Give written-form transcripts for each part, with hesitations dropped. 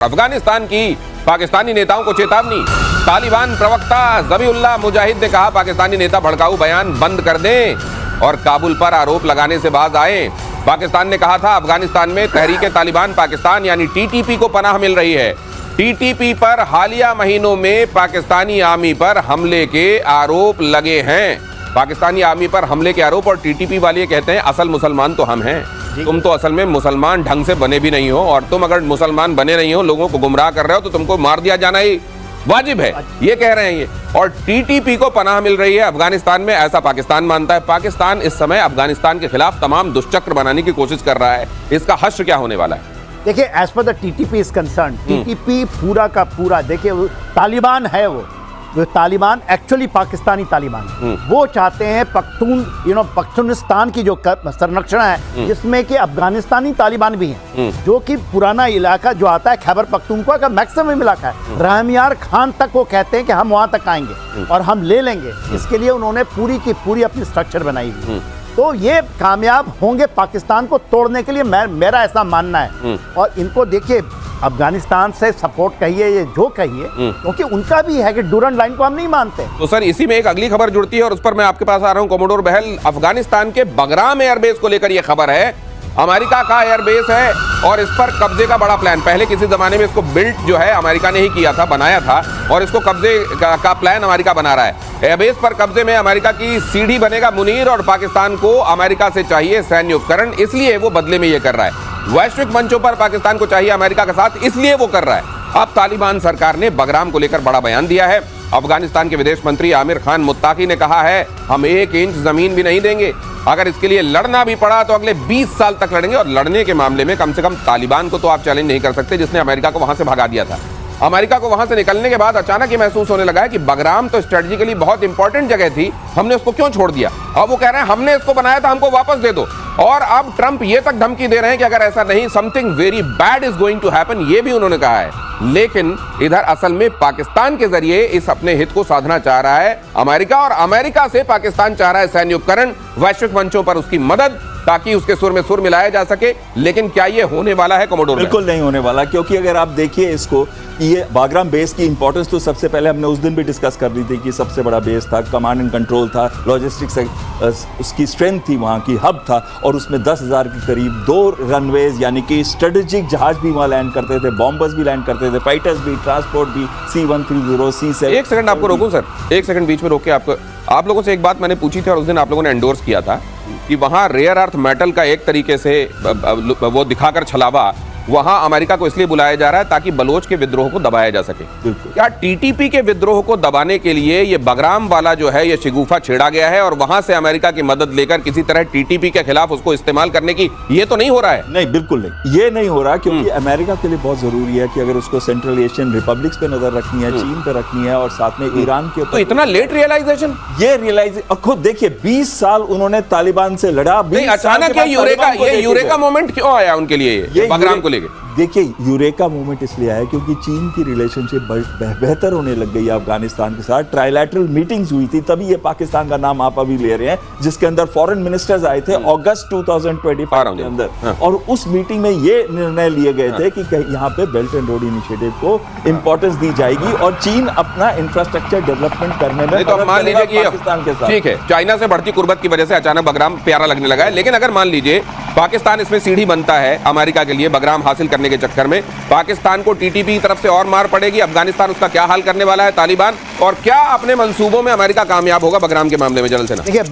अफगानिस्तान की पाकिस्तानी नेताओं को चेतावनी। तालिबान प्रवक्ता ज़बीहुल्लाह मुजाहिद ने कहा पाकिस्तानी नेता भड़काऊ बयान बंद कर दें और काबुल पर आरोप लगाने से बाज आए। पाकिस्तान ने कहा था अफगानिस्तान में तहरीक तालिबान पाकिस्तान यानी टीटीपी को पनाह मिल रही है। टीटीपी पर हालिया महीनों में पाकिस्तानी आर्मी पर हमले के आरोप लगे हैं। पाकिस्तानी आर्मी पर हमले के आरोप और टीटीपी वाले कहते हैं असल मुसलमान तो हम हैं, तुम तो असल में मुसलमान ढंग से बने भी नहीं हो, और तुम अगर मुसलमान बने नहीं हो, लोगों को गुमराह कर रहे हो, तो तुमको मार दिया जाना ही वाजिब है, ये कह रहे हैं ये। और टीटीपी को पनाह मिल रही है अफगानिस्तान में, ऐसा पाकिस्तान मानता है। पाकिस्तान इस समय अफगानिस्तान के खिलाफ तमाम दुष्चक्र बनाने की कोशिश कर रहा है। इसका हश्र क्या होने वाला है? देखिए, as far the TTP is concern, TTP पूरा का पूरा, देखिए तालिबान है वो तालिबान एक्चुअली पाकिस्तानी तालिबान, वो चाहते हैं पख्तूनिस्तान की जो संरक्षण है जिसमें कि अफगानिस्तानी तालिबान भी हैं, जो कि पुराना इलाका जो आता है खैबर पख्तूनख्वा का मैक्सिमम इलाका है। रहमियार खान तक वो कहते हैं कि हम वहां तक आएंगे और हम ले लेंगे। इसके लिए उन्होंने पूरी की पूरी अपनी स्ट्रक्चर बनाई हुई। तो ये कामयाब होंगे पाकिस्तान को तोड़ने के लिए, मेरा ऐसा मानना है। और इनको देखिए, अफगानिस्तान से सपोर्ट कहिए, ये जो कहिए, क्योंकि उनका भी है कि डूरंड लाइन को हम नहीं मानते। तो सर, इसी में एक अगली खबर जुड़ती है और उस पर मैं आपके पास आ रहा हूं कोमोडोर बहल। अफगानिस्तान के बगराम एयरबेस को लेकर यह खबर है, अमेरिका का एयरबेस है और इस पर कब्जे का बड़ा प्लान। पहले किसी जमाने में इसको बिल्ट जो है अमेरिका ने ही किया था, बनाया था, और इसको कब्जे का प्लान अमेरिका बना रहा है। एयरबेस पर कब्जे में अमेरिका की सीढ़ी बनेगा मुनीर, और पाकिस्तान को अमेरिका से चाहिए सैन्य उपकरण, इसलिए वो बदले में ये कर रहा है। वैश्विक मंचों पर पाकिस्तान को चाहिए अमेरिका का साथ, इसलिए वो कर रहा है। अब तालिबान सरकार ने बगराम को लेकर बड़ा बयान दिया है। अफगानिस्तान के विदेश मंत्री आमिर खान मुत्ताकी ने कहा है हम 1 इंच जमीन भी नहीं देंगे, अगर इसके लिए लड़ना भी पड़ा तो अगले 20 साल तक लड़ेंगे। और लड़ने के मामले में कम से कम तालिबान को तो आप चैलेंज नहीं कर सकते, जिसने अमेरिका को वहां से भगा दिया था। अमेरिका को वहां से निकलने के बाद अचानक ये महसूस होने लगा है कि बगराम तो स्ट्रेटेजिकली बहुत इंपॉर्टेंट जगह थी, हमने उसको क्यों छोड़ दिया। अब वो कह रहे हैं हमने इसको बनाया था, हमको वापस दे दो। और अब ट्रंप ये तक धमकी दे रहे हैं कि अगर ऐसा नहीं, something very bad is going to happen, ये भी उन्होंने कहा है। लेकिन इधर असल में पाकिस्तान के जरिए इस अपने हित को साधना चाह रहा है अमेरिका, और अमेरिका से पाकिस्तान चाह रहा है सैन्य उपकरण, वैश्विक मंचों पर उसकी मदद, ताकि उसके सुर में सुर मिलाया जा सके। लेकिन क्या ये होने वाला है कोमोडोर? बिल्कुल नहीं होने वाला, क्योंकि अगर आप देखिए इसको, ये बागराम बेस की इंपॉर्टेंस तो सबसे पहले हमने उस दिन भी डिस्कस कर दी थी कि सबसे बड़ा बेस था, कमांड एंड कंट्रोल था, लॉजिस्टिक्स उसकी स्ट्रेंथ थी, वहाँ की हब था, और उसमें 10,000 के करीब 2 रनवेज यानी कि स्ट्रेटेजिक जहाज भी वहाँ लैंड करते थे, बॉम्बर्स भी लैंड करते थे, फाइटर्स भी, ट्रांसपोर्ट भी, C-130, C-7। एक सेकंड आपको रोकूं सर, एक सेकंड बीच में रोक के आप लोगों से एक बात मैंने पूछी थी और उस दिन आप लोगों ने एंडोर्स किया था कि वहां रेयर अर्थ मेटल का एक तरीके से वो दिखाकर छलावा वहां अमेरिका को इसलिए बुलाया जा रहा है ताकि बलोच के विद्रोह को दबाया जा सके। क्या टीटीपी के विद्रोह को दबाने के लिए ये बगराम वाला जो है ये शिगुफा छेड़ा गया है और वहां से अमेरिका की मदद लेकर किसी तरह टीटीपी के खिलाफ उसको इस्तेमाल करने की, ये तो नहीं हो रहा है? नहीं, बिल्कुल नहीं, ये नहीं हो रहा, क्योंकि अमेरिका के लिए बहुत जरूरी है कि अगर उसको सेंट्रल एशियन रिपब्लिक्स पे नजर रखनी है, चीन पे रखनी है, और साथ में ईरान के ऊपर। तो इतना लेट रियलाइजेशन? ये रियलाइजेशन खुद देखिए, 20 साल उन्होंने तालिबान से लड़ा, अचानक ये यूरेका मोमेंट क्यों आया उनके लिए ये बगराम को लेकर? देखिए, यूरेका मूवमेंट इसलिए आया क्योंकि चीन की रिलेशनशिप बेहतर होने लग गई है अफगानिस्तान के साथ। ट्राइलैटरल मीटिंग्स हुई थी, तभी ये पाकिस्तान का नाम आप अभी ले रहे हैं, जिसके अंदर फॉरेन मिनिस्टर्स आए थे अगस्त 2025 के अंदर। और उस मीटिंग में ये निर्णय लिए गए थे कि यहाँ पे बेल्ट एंड रोड इनिशिएटिव को इंपॉर्टेंस दी जाएगी और चीन अपना इंफ्रास्ट्रक्चर डेवलपमेंट करने में तो मान लीजिए कि पाकिस्तान के साथ, ठीक है, चाइना से बढ़ती कुर्बत की वजह से अचानक बगराम प्यारा लगने लगा है। लेकिन अगर मान लीजिए पाकिस्तान इसमें सीढ़ी बनता है अमेरिका के लिए बगराम हासिल करने के चक्कर में, पाकिस्तान को टीटीपी की तरफ से और मार पड़ेगी, अफगानिस्तान उसका क्या हाल करने वाला है तालिबान, और क्या अपने मंसूबों में अमेरिका कामयाब होगा बगराम के मामले में? जल्द से ना देखिए,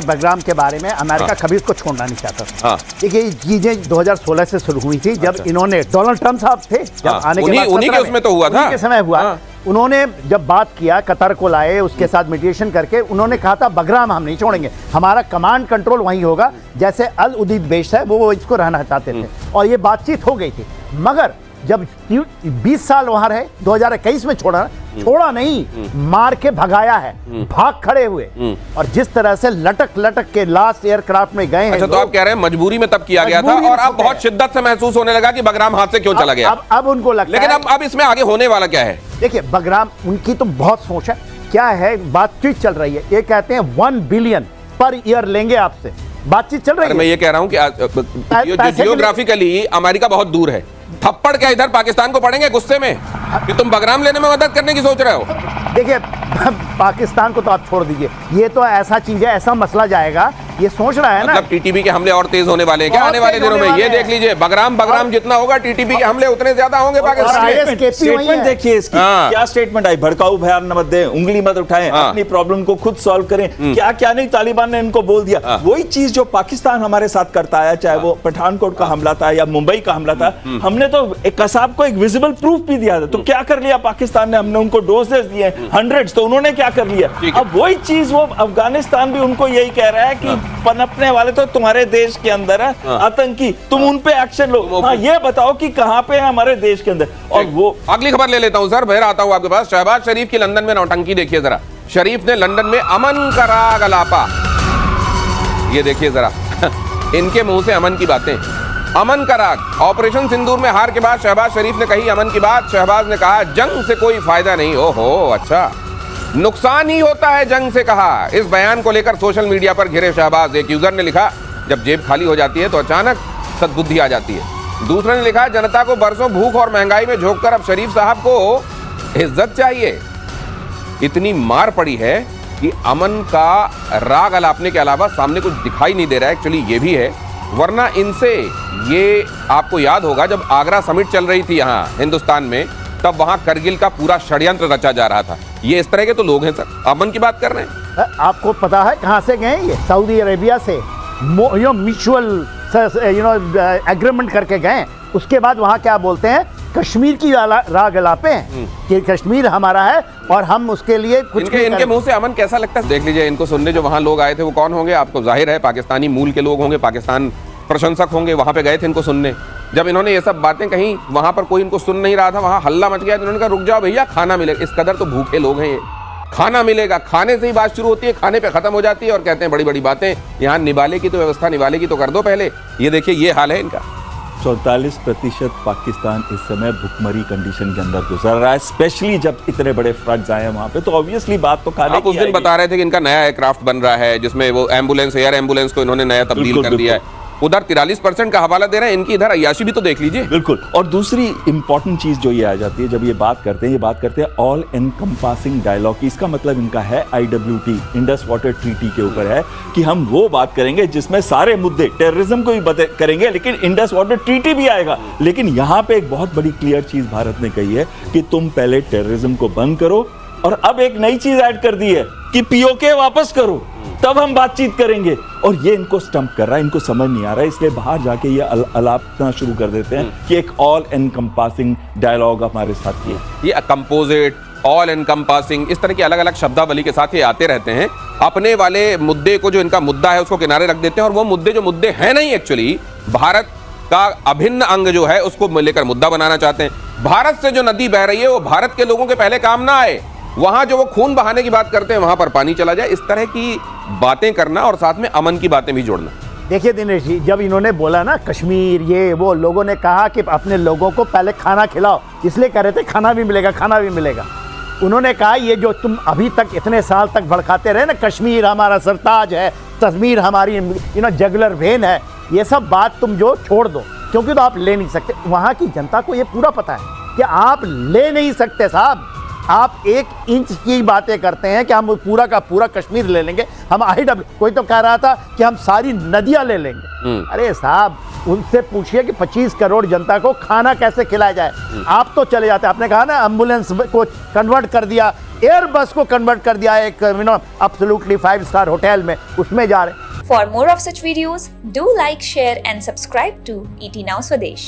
बगराम के बारे में अमेरिका कभी इसको छोड़ना नहीं चाहता। देखिए, ये चीजें 2016 से शुरू हुई थी, जब इन्होंने डोनाल्ड ट्रंप साहब थे, जब आने के बाद उन्हीं के उसमें तो हुआ था, समय हुआ। उन्होंने जब बात किया, कतर को लाए, उसके साथ मीडिएशन करके उन्होंने कहा था बगराम हम नहीं छोड़ेंगे, हमारा कमांड कंट्रोल वहीं होगा, जैसे अल उदीद बेश है वो इसको रहना चाहते थे, और ये बातचीत हो गई थी। मगर जब 20 साल वहां रहे, 2021 में छोड़ा नहीं, मार के भगाया है, भाग खड़े हुए, और जिस तरह से लटक के लास्ट एयरक्राफ्ट में गए हैं। अच्छा, तो आप कह रहे हैं मजबूरी में तब किया गया था, और अब बहुत शिद्दत से महसूस होने लगा कि बगराम हाथ से क्यों चला गया? अब उनको लगता है, लेकिन अब इसमें आगे होने वाला क्या है? देखिए, बगराम उनकी तो बहुत सोच है, क्या है, बातचीत चल रही है। ये कहते हैं 1 बिलियन पर ईयर लेंगे आपसे, बातचीत चल रही है। मैं ये कह रहा हूं कि जियोग्राफिकली अमेरिका बहुत दूर है, थप्पड़ क्या इधर पाकिस्तान को पड़ेंगे गुस्से में कि तुम बगराम लेने में मदद करने की सोच रहे हो? देखिए पाकिस्तान को तो आप छोड़ दीजिए, ये तो ऐसा चीज है, ऐसा मसला जाएगा, ये सोच रहा है ना। मतलब टीटीपी के हमले और तेज होने वाले हैं क्या आने वाले दिनों में? ये देख लीजिए, बगराम जितना होगा टीटीपी के हमले उतने ज्यादा होंगे पाकिस्तान। स्टेटमेंट देखिए इसकी, क्या स्टेटमेंट आई, भड़काऊ बयान मत दें, उंगली मत उठाएं, अपनी प्रॉब्लम को खुद सॉल्व करें, क्या क्या नहीं तालिबान ने इनको बोल दिया। वही चीज जो पाकिस्तान हमारे साथ करता है, चाहे वो पठानकोट का हमला था या मुंबई का हमला था, हमने तो एक कसाब को एक विजिबल प्रूफ भी दिया था। तो क्या कर लिया पाकिस्तान ने? हमने उनको डोजेस दिए हंड्रेड्स, तो उन्होंने क्या कर लिया? अब वही चीज वो अफगानिस्तान भी उनको यही कह रहा है कि पनपने वाले तो तुम्हारे देश के अंदर है, आतंकी, तुम उन पे एक्शन लो। हाँ, ये बताओ कि कहां पे है हमारे देश के अंदर। और वो अगली खबर ले लेता हूं सर, फिर आता हूं आपके पास। शहबाज शरीफ की लंदन में नौटंकी देखिए जरा। शरीफ ने लंदन में अमन का राग अलापा, ये देखिए जरा इनके मुंह से अमन की बातें। अमन का राग। ऑपरेशन सिंदूर में हार के बाद शहबाज शरीफ ने कही अमन की बात। शहबाज ने कहा जंग से कोई फायदा नहीं। ओहो, अच्छा, नुकसान ही होता है जंग से, कहा। इस बयान को लेकर सोशल मीडिया पर घिरे शहबाज। एक यूजर ने लिखा जब जेब खाली हो जाती है तो अचानक सद्बुद्धि आ जाती है। दूसरे ने लिखा जनता को बरसों भूख और महंगाई में झोंककर अब शरीफ साहब को इज्जत चाहिए। इतनी मार पड़ी है कि अमन का राग अलापने के अलावा सामने कुछ दिखाई नहीं दे रहा है। एक्चुअली ये भी है, वरना इनसे, ये आपको याद होगा जब आगरा समिट चल रही थी यहाँ हिंदुस्तान में, तब वहां करगिल का पूरा षड्यंत्र रचा जा रहा था। ये इस तरह के तो लोग हैं सर, अमन की बात कर रहे हैं। आपको पता है कहां से गए? ये सऊदी अरेबिया से म्यूचुअल एग्रीमेंट करके गए। उसके बाद वहां क्या बोलते हैं, कश्मीर की राग अलापे कि कश्मीर हमारा है और हम उसके लिए कुछ इनके मुंह से अमन कैसा लगता है? देख लीजिए, इनको सुनने जो वहां लोग आए थे वो कौन होंगे? आपको जाहिर है पाकिस्तानी मूल के लोग होंगे, पाकिस्तान प्रशंसक होंगे, वहां पे गए थे इनको सुनने। जब इन्होंने ये सब बातें कही, वहां पर कोई इनको सुन नहीं रहा था, वहां हल्ला मच गया। इन्होंने कहा रुक जाओ भैया, खाना मिलेगा। इस कदर तो भूखे लोग हैं ये, खाना मिलेगा। खाने से ही बात शुरू होती है, खाने पे खत्म हो जाती है और कहते हैं बड़ी बड़ी बातें। यहाँ निवाले की तो व्यवस्था, निवाले की तो कर दो पहले। ये देखिए, ये हाल है इनका। 44% पाकिस्तान इस समय भुखमरी कंडीशन के अंदर गुजर रहा है, स्पेशली जब इतने बड़े फ्लड्स आए हैं वहां पे। तो ऑब्वियसली बात तो खाने आप उस दिन बता रहे थे कि इनका नया एयरक्राफ्ट बन रहा है जिसमें वो एम्बुलेंस, एयर एम्बुलेंस को इन्होंने नया तब्दील कर दिया है। उधर 43% का हवाला दे रहे हैं, इनकी इधर अय्याशी भी तो देख लीजिए। बिल्कुल। और दूसरी इंपॉर्टेंट चीज जो ये आ जाती है, जब ये बात करते हैं ऑल एनकम्पासिंग डायलॉग की। इसका मतलब इनका है IWT, इंडस वाटर ट्रीटी के ऊपर है कि हम वो बात करेंगे जिसमें सारे मुद्दे, टेररिज्म को भी करेंगे लेकिन इंडस वाटर ट्रीटी भी आएगा। लेकिन यहाँ पे एक बहुत बड़ी क्लियर चीज भारत ने कही है कि तुम पहले टेररिज्म को बंद करो, और अब एक नई चीज ऐड कर दी है कि POK वापस करो, तब हम बातचीत करेंगे। और ये इनको स्टंप कर रहा है, इनको समझ नहीं आ रहा है, इसलिए बाहर जाके ये अलापना शुरू कर देते हैं कि एक ऑल एनकम्पासिंग डायलॉग हमारे साथ किया। ये कंपोजिट, ऑल एनकम्पासिंग, इस तरह की अलग अलग शब्दावली के साथ ये आते रहते हैं। अपने वाले मुद्दे को, जो इनका मुद्दा है, उसको किनारे रख देते हैं और वो मुद्दे जो मुद्दे हैं नहीं, एक्चुअली भारत का अभिन्न अंग जो है उसको लेकर मुद्दा बनाना चाहते हैं। भारत से जो नदी बह रही है वो भारत के लोगों के पहले काम ना आए, वहां जो वो खून बहाने की बात करते हैं वहां पर पानी चला जाए। इस तरह की बातें करना और साथ में अमन की बातें भी जोड़ना। देखिए दिनेश जी, जब इन्होंने बोला ना कश्मीर, ये वो, लोगों ने कहा कि अपने लोगों को पहले खाना खिलाओ, इसलिए कह रहे थे खाना भी मिलेगा, खाना भी मिलेगा। उन्होंने कहा ये जो तुम अभी तक इतने साल तक भड़काते रहे ना, कश्मीर हमारा सरताज है, कश्मीर हमारी जगलर वेन है, ये सब बात तुम जो छोड़ दो, क्योंकि तो आप ले नहीं सकते। वहाँ की जनता को ये पूरा पता है कि आप ले नहीं सकते साहब। आप 1 इंच की बातें करते हैं कि हम पूरा का पूरा कश्मीर ले लेंगे, हम IW, कोई तो कह रहा था कि हम सारी नदियां ले लेंगे। अरे साहब, उनसे पूछिए कि 25 करोड़ जनता को खाना कैसे खिलाया जाए। आप तो चले जाते, आपने कहा ना एम्बुलेंस को कन्वर्ट कर दिया, एयरबस को कन्वर्ट कर दिया एक एब्सोल्युटली 5 स्टार होटल में, उसमें जा रहे। For more of such videos, do like, share and subscribe to ET Now Swadesh.